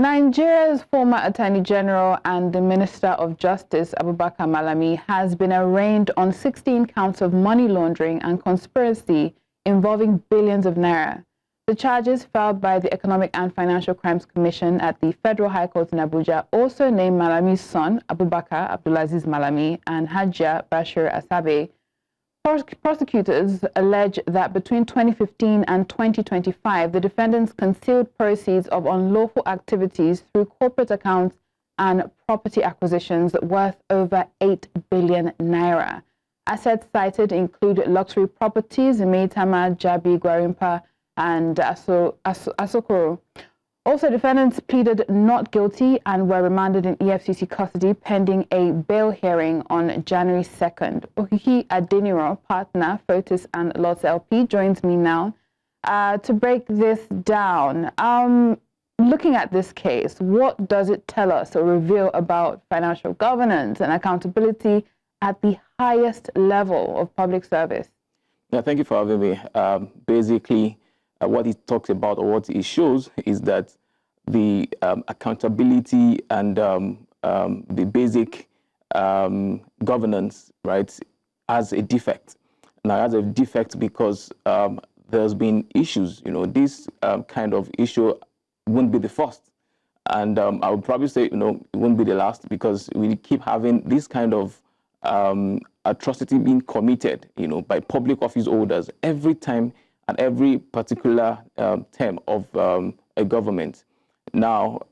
Nigeria's former Attorney General and the Minister of Justice, Abubakar Malami, has been arraigned on 16 counts of money laundering and conspiracy involving billions of naira. The charges filed by the Economic and Financial Crimes Commission at the Federal High Court in Abuja also named Malami's son, Abubakar Abdulaziz Malami, and Hajia Bashir Asabe. Prosecutors allege that between 2015 and 2025, the defendants concealed proceeds of unlawful activities through corporate accounts and property acquisitions worth over 8 billion naira. Assets cited include luxury properties in Maitama, Jabi, Gwarimpa, and Asokoro. Also, defendants pleaded not guilty and were remanded in EFCC custody pending a bail hearing on January 2nd. Okiki Adeniran, partner, Fotis Lots LP, joins me now to break this down. Looking at this case, what does it tell us or reveal about financial governance and accountability at the highest level of public service? Yeah, thank you for having me. Basically, what it talks about or what it shows is that the accountability and the basic governance, right, has a defect. Now, it has a defect because there's been issues. You know, this kind of issue won't be the first. And I would probably say, you know, it won't be the last, because we keep having this kind of atrocity being committed, you know, by public office holders every time at every particular term of a government. Now,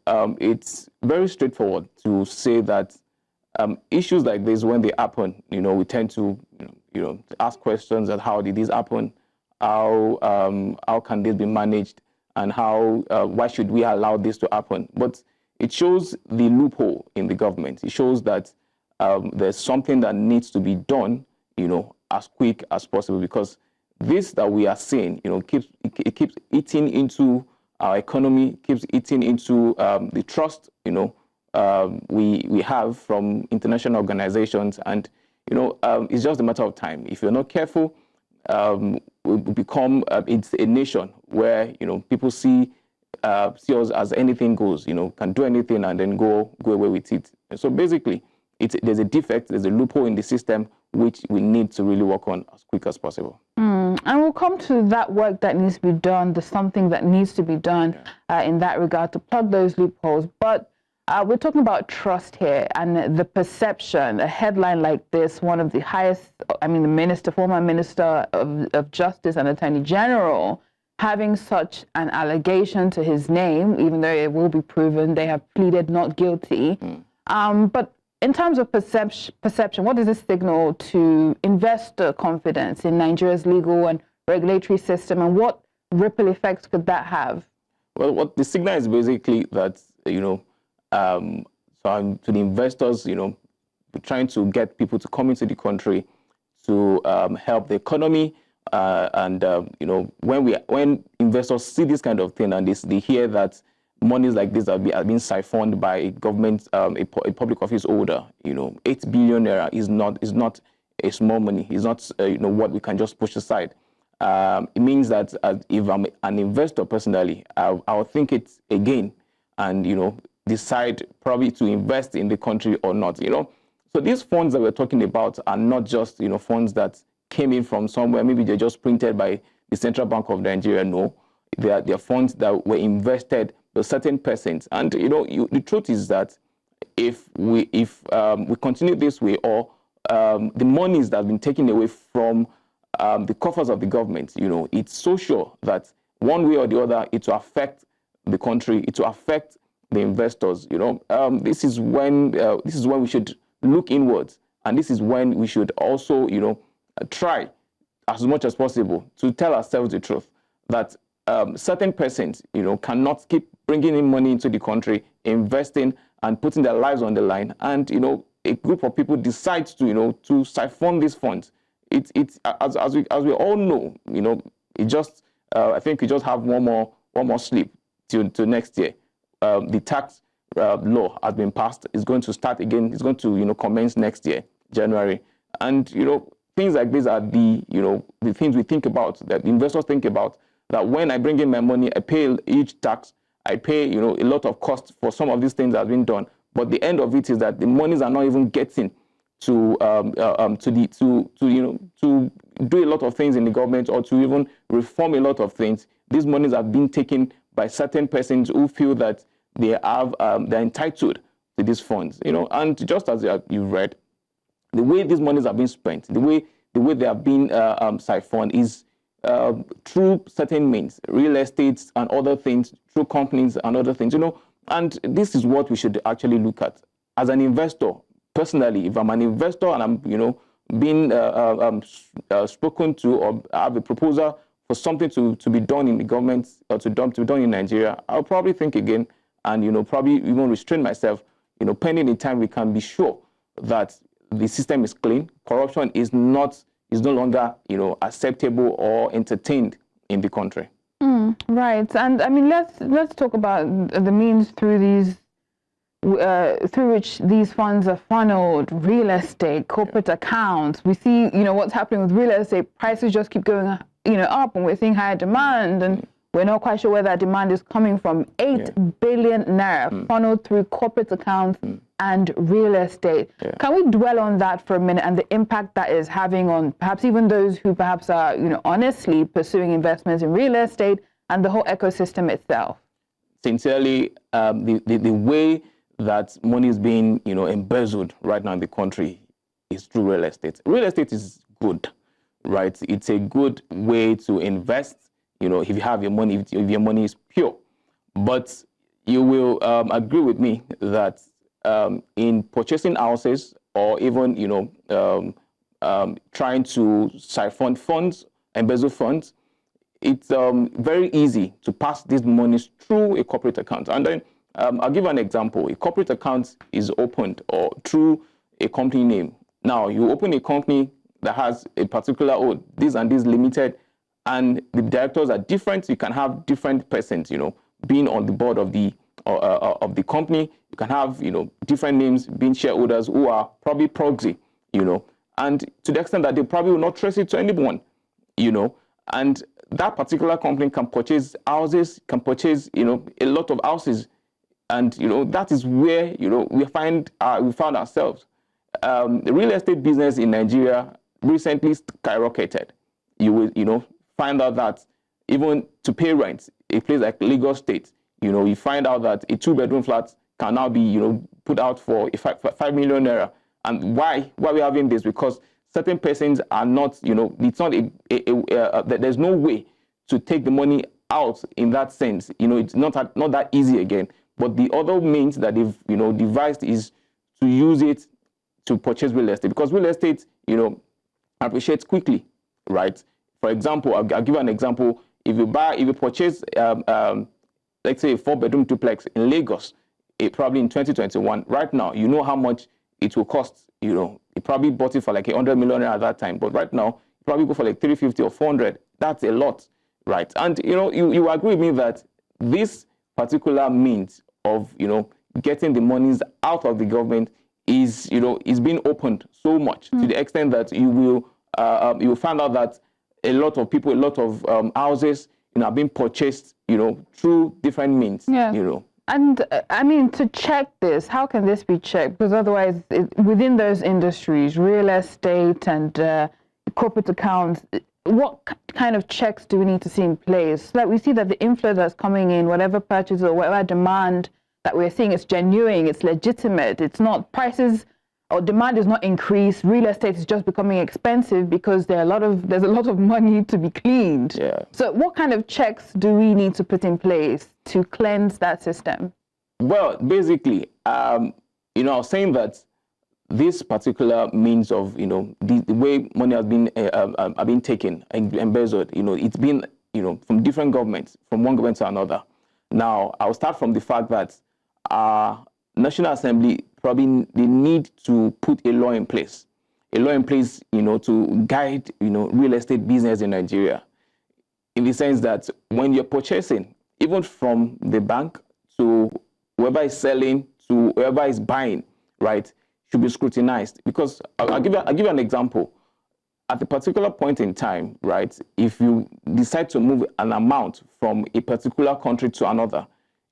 it's very straightforward to say that issues like this, when they happen, you know, we tend to, ask questions at how did this happen, how can this be managed, and how why should we allow this to happen? But it shows the loophole in the government. It shows that there's something that needs to be done, you know, as quick as possible, because this that we are seeing, you know, keeps eating into our economy, keeps eating into the trust, you know, we have from international organizations, and you know, it's just a matter of time. If you're not careful, we become it's a nation where, you know, people see us as anything goes, you know, can do anything and then go away with it. And so basically, there's a defect, there's a loophole in the system which we need to really work on as quick as possible. And we'll come to that work that needs to be done, the something that needs to be done in that regard to plug those loopholes. But we're talking about trust here and the perception. A headline like this, one of the highest, I mean, the former Minister of Justice and Attorney General, having such an allegation to his name, even though it will be proven they have pleaded not guilty. But in terms of perception, what does this signal to investor confidence in Nigeria's legal and regulatory system, and what ripple effects could that have? Well, what the signal is basically that, you know, to the investors, you know, we're trying to get people to come into the country to help the economy, and you know, when investors see this kind of thing and they hear that monies like this are being siphoned by a government, a public office holder, you know, 8 billion naira is not a small money. It's not you know, what we can just push aside. It means that if I'm an investor personally, I'll think it again, and you know, decide probably to invest in the country or not. You know, so these funds that we're talking about are not just, you know, funds that came in from somewhere. Maybe they're just printed by the Central Bank of Nigeria. No, they're funds that were invested by certain persons. And you know, the truth is that if we continue this way, or the monies that have been taken away from the coffers of the government, you know, it's so sure that one way or the other it will affect the country, it will affect the investors. You know, this is when we should look inwards, and this is when we should also, you know, try as much as possible to tell ourselves the truth that certain persons, you know, cannot keep bringing in money into the country, investing and putting their lives on the line, and you know, a group of people decides to, you know, to siphon these funds. It's as we all know, you know, it just I think we just have one more sleep till next year. The tax law has been passed. It's going to start again. It's going to, you know, commence next year, January, and you know, things like these are the, you know, the things we think about, that investors think about. That when I bring in my money, I pay each tax, I pay, you know, a lot of cost for some of these things that have been done. But the end of it is that the monies are not even getting to do a lot of things in the government, or to even reform a lot of things. These monies have been taken by certain persons who feel that they have they're entitled to these funds, you know. And just as you read, the way these monies are being spent, the way they have been siphoned is through certain means, real estate and other things, through companies and other things, you know. And this is what we should actually look at as an investor. Personally, if I'm an investor and I'm, you know, being spoken to, or have a proposal for something to be done in the government, or to be done in Nigeria, I'll probably think again, and, you know, probably even restrain myself, you know, pending the time we can be sure that the system is clean, corruption is no longer, you know, acceptable or entertained in the country. Right. And I mean, let's talk about the means through these through which these funds are funneled. Real estate, corporate accounts. We see, you know, what's happening with real estate. Prices just keep going, you know, up, and we're seeing higher demand, and we're not quite sure where that demand is coming from. 8 billion naira funneled through corporate accounts and real estate. Can we dwell on that for a minute, and the impact that is having on perhaps even those who perhaps are, you know, honestly pursuing investments in real estate and the whole ecosystem itself? Sincerely, the way that money is being, you know, embezzled right now in the country is through real estate. Real estate is good, right? It's a good way to invest, you know, if you have your money, if your money is pure. But you will agree with me that in purchasing houses, or even, you know, trying to siphon funds, embezzle funds, it's very easy to pass these monies through a corporate account. And then I'll give an example. A corporate account is opened or through a company name. Now, you open a company that has a particular, this and this limited, and the directors are different. You can have different persons, you know, being on the board of the company. You can have, you know, different names being shareholders who are probably proxy, you know, and to the extent that they probably will not trace it to anyone, you know. And that particular company can purchase houses, can purchase, you know, a lot of houses. And, you know, that is where, you know, we found ourselves. The real estate business in Nigeria recently skyrocketed. You will, you know, find out that even to pay rent, a place like Lagos State, you know, you find out that a 2-bedroom flat can now be, you know, put out for 5 million naira. And why we're having this? Because certain persons are not, you know, it's not there's no way to take the money out in that sense. You know, it's not that easy again. But the other means that they've, you know, devised is to use it to purchase real estate, because real estate, you know, appreciates quickly, right? For example, I'll give you an example. If you purchase, let's say, a 4-bedroom duplex in Lagos, probably in 2021, right now, you know how much it will cost. You know, you probably bought it for like 100 million at that time, but right now, you probably go for like 350 or 400. That's a lot, right? And, you know, you agree with me that this particular means of, you know, getting the monies out of the government is, you know, is being opened so much to the extent that you will find out that a lot of people, a lot of houses, you know, are being purchased, you know, through different means, you know. And I mean, to check this, how can this be checked? Because otherwise, within those industries, real estate and corporate accounts, what kind of checks do we need to see in place? So that we see that the inflow that's coming in, whatever purchase or whatever demand that we're seeing, is genuine, it's legitimate, it's not prices or demand is not increased. Real estate is just becoming expensive because there's a lot of money to be cleaned. So what kind of checks do we need to put in place to cleanse that system? Well, basically, you know, I was saying that this particular means of, you know, the way money has been taken and embezzled, you know, it's been, you know, from different governments, from one government to another. Now, I'll start from the fact that National Assembly probably they need to put a law in place, you know, to guide, you know, real estate business in Nigeria, in the sense that when you're purchasing, even from the bank to whoever is selling to whoever is buying, right, should be scrutinized. Because I'll give you an example. At a particular point in time, right, if you decide to move an amount from a particular country to another,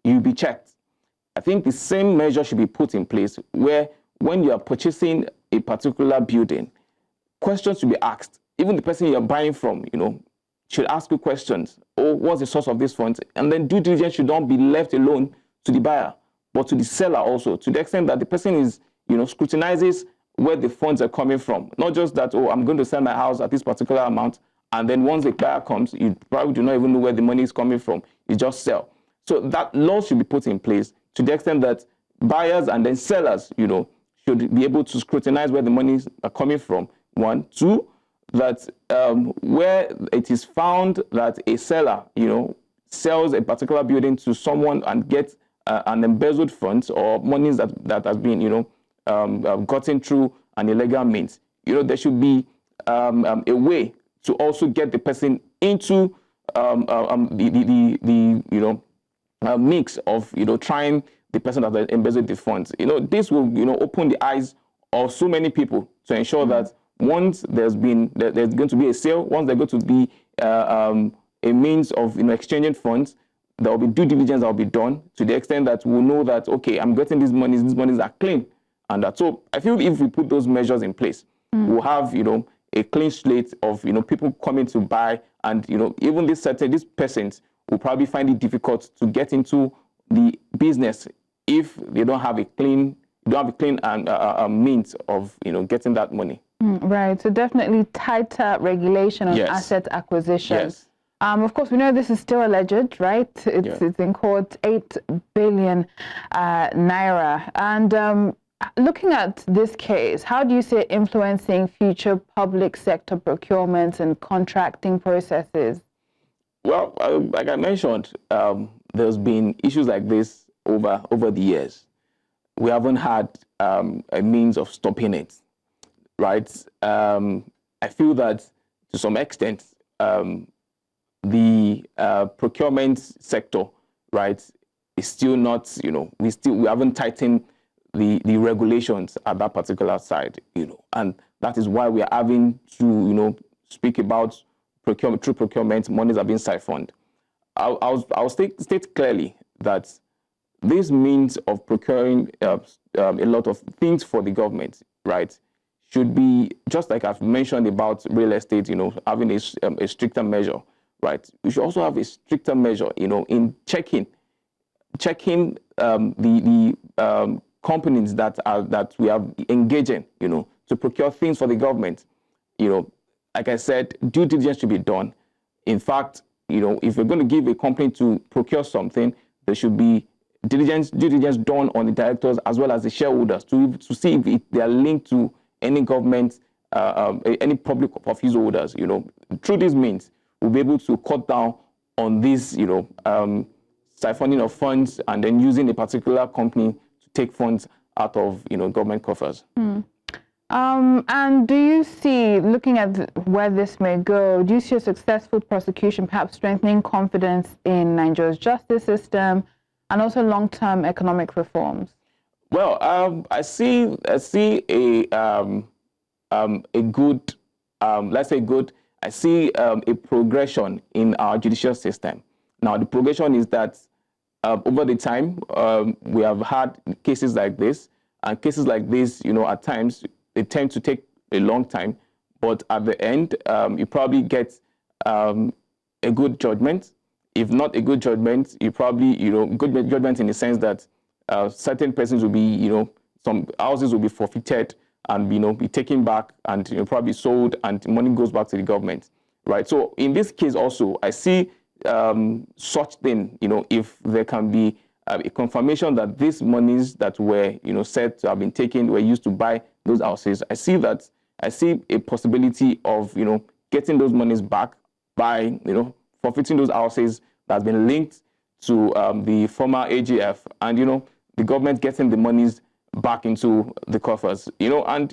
you'll be checked. I think the same measure should be put in place where when you are purchasing a particular building, questions should be asked. Even the person you're buying from, should ask you questions. Oh, what's the source of this funds? And then due diligence should not be left alone to the buyer, but to the seller also, to the extent that the person is, scrutinizes where the funds are coming from. Not just that, oh, I'm going to sell my house at this particular amount, and then once the buyer comes, you probably do not even know where the money is coming from. You just sell. So that law should be put in place to the extent that buyers and then sellers, should be able to scrutinize where the monies are coming from. One. Two, that where it is found that a seller, sells a particular building to someone and gets an embezzled funds or monies that has been, gotten through an illegal means, there should be a way to also get the person into the mix of, trying the person that embezzled the funds. This will, open the eyes of so many people to ensure that once there's going to be a sale, once there's going to be a means of, exchanging funds, there will be due diligence that will be done to the extent that we'll know that, okay, I'm getting these monies are clean. And that, so I feel if we put those measures in place, we'll have, a clean slate of, people coming to buy, and, even these persons will probably find it difficult to get into the business if they don't have a clean means of, getting that money. Right. So definitely tighter regulation on asset acquisition. Yes. Of course, we know this is still alleged, right? It's in court, 8 billion naira. And looking at this case, how do you see it influencing future public sector procurements and contracting processes? Well, like I mentioned, there's been issues like this over the years. We haven't had a means of stopping it, right? I feel that to some extent, the procurement sector, right, is still not, we haven't tightened the regulations at that particular side, and that is why we are having to, speak about procurement. Through procurement, monies are being siphoned. I'll state clearly that this means of procuring a lot of things for the government, right, should be just like I've mentioned about real estate, having a stricter measure, right. We should also have a stricter measure, in checking the companies that we are engaging, to procure things for the government. Like I said, due diligence should be done. In fact, if we're going to give a company to procure something, there should be due diligence done on the directors as well as the shareholders to see if they are linked to any government, any public office holders. Through these means, we'll be able to cut down on this, siphoning of funds and then using a particular company to take funds out of, government coffers. And do you see, looking at where this may go, do you see a successful prosecution perhaps strengthening confidence in Nigeria's justice system and also long-term economic reforms? Well, I see a good, I see a progression in our judicial system. Now, the progression is that over the time, we have had cases like this, and cases like this, at times, they tend to take a long time, but at the end, you probably get a good judgment. If not a good judgment, you probably, good judgment in the sense that certain persons will be, some houses will be forfeited and, be taken back and, probably sold, and money goes back to the government, right? So in this case also, I see such thing, if there can be a confirmation that these monies that were, said to have been taken were used to buy those houses. I see a possibility of, getting those monies back by, forfeiting those houses that has been linked to the former AGF, and, the government getting the monies back into the coffers, and,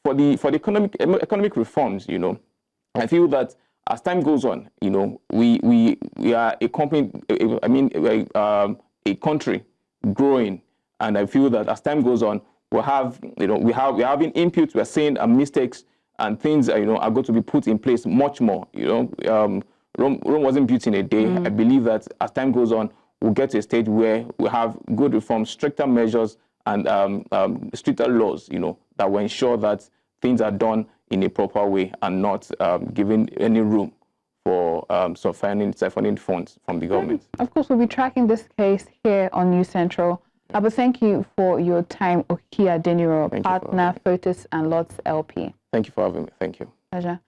for the economic reforms, I feel that as time goes on, we are a company, a country growing, and I feel that as time goes on, we're having inputs, we're seeing mistakes, and things are going to be put in place much more. Rome wasn't built in a day. I believe that as time goes on, we'll get to a stage where we have good reforms, stricter measures, and stricter laws, that will ensure that things are done in a proper way and not giving any room for siphoning funds from the government. Of course, we'll be tracking this case here on News Central. But thank you for your time, Okiki Adeniran, partner, Fotis Lots LP. Thank you for having me. Thank you. Pleasure.